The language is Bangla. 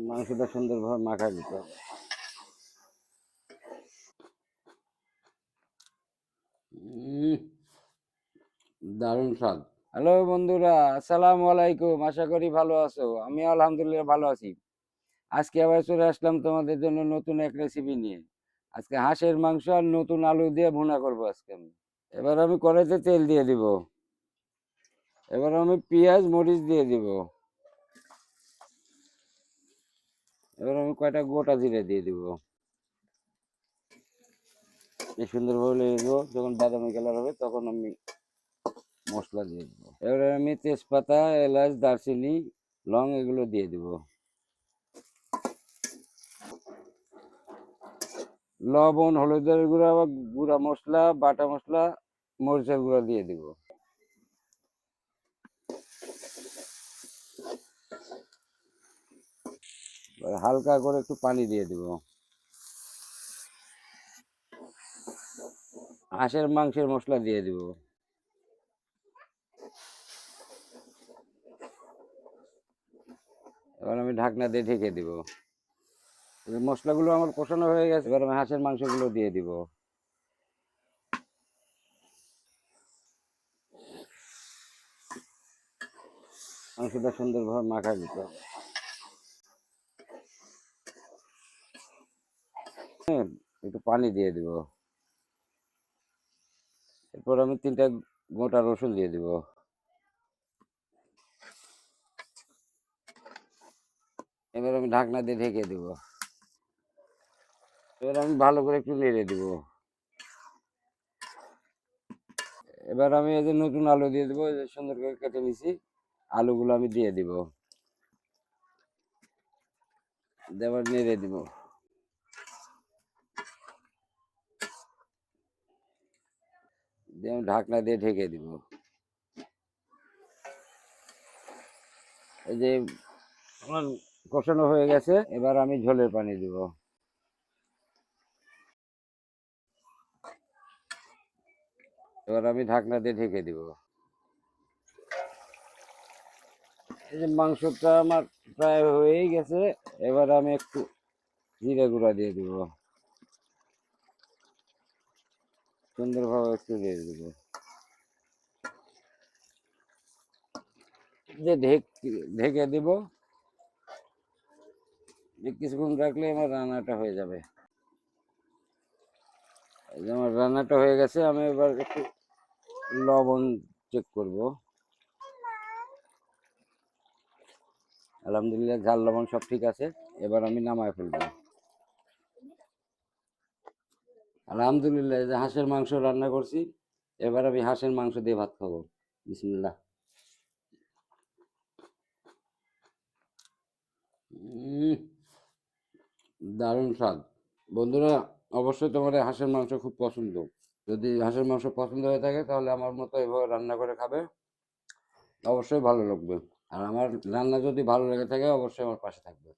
মাংসটা সুন্দরভাবে মাখায় দিতে হবে। দারুণ স্বাদ। হ্যালো বন্ধুরা, আসসালামু আলাইকুম। আশা করি ভালো আছো। আমি আলহামদুলিল্লাহ ভালো আছি। আজকে আবার চলে আসলাম তোমাদের জন্য নতুন এক রেসিপি নিয়ে। আজকে হাঁসের মাংস আর নতুন আলু দিয়ে ভুনা করবো আজকে আমি। এবার আমি কড়াইতে তেল দিয়ে দিব। এবার আমি পেঁয়াজ মরিচ দিয়ে দিব। এবার আমি কয়টা গোটা জিরে দিয়ে দিব। এই সুন্দরভাবে লেগে দেবো। যখন বাদামি কালার হবে তখন আমি মশলা দিয়ে দেবো। এবারে আমি তেজপাতা, এলাচ, দারচিনি, লং এগুলো দিয়ে দিব। লবণ, হলুদের গুঁড়া, গুঁড়া মশলা, বাটা মশলা, মরিচের গুঁড়া দিয়ে দিব। হালকা করে একটু পানি দিয়ে দিব। হাঁসের মাংসের মশলা দিয়ে দিব। এবার আমি ঢাকনা দিয়ে ঢেকে দিব। মশলাগুলো আমার কষানো হয়ে গেছে। এবার আমি হাঁসের মাংসগুলো দিয়ে দিব। মাংসটা সুন্দরভাবে মাখা দিতে হবে। একটু পানি দিয়ে দিব। এরপর আমি 3টা গোটা রসুন দিয়ে দিব। এবার আমি ঢাকনা দিয়ে ঢেকে দিব। এবার আমি ভালো করে একটু নেড়ে দিব। এবার আমি এই যে নতুন আলু দিয়ে দেবো, এই যে সুন্দর করে কেটে নিছি আলুগুলো আমি দিয়ে দিব। এবার নেড়ে দিব। দিয়ে আমি ঢাকনা দিয়ে ঢেকে দিব। এই যে আমার কষানো হয়ে গেছে। এবার আমি ঝোলের পানি দিব। এবার আমি ঢাকনা দিয়ে ঢেকে দিব। এই যে মাংসটা আমার প্রায় হয়েই গেছে। এবার আমি একটু জিরে গুঁড়া দিয়ে দিব। সুন্দরভাবে একটু দিয়ে দিব। যে ঢেকে দিব। যে কিছুক্ষণ রাখলে আমার রান্নাটা হয়ে যাবে। এই যে আমার রান্নাটা হয়ে গেছে। আমি এবার একটু লবণ চেক করব। আলহামদুলিল্লাহ ঝাল লবণ সব ঠিক আছে। এবার আমি নামায় ফেলবো। আলহামদুলিল্লাহ, এই যে হাঁসের মাংস রান্না করছি। এবার আমি হাঁসের মাংস দিয়ে ভাত খাবো। বিসমিল্লাহ। উম, দারুণ স্বাদ। বন্ধুরা, অবশ্যই তোমাদের হাঁসের মাংস খুব পছন্দ। যদি হাঁসের মাংস পছন্দ হয়ে থাকে তাহলে আমার মতো এভাবে রান্না করে খাবে। অবশ্যই ভালো লাগবে। আর আমার রান্না যদি ভালো লেগে থাকে অবশ্যই আমার পাশে থাকবে।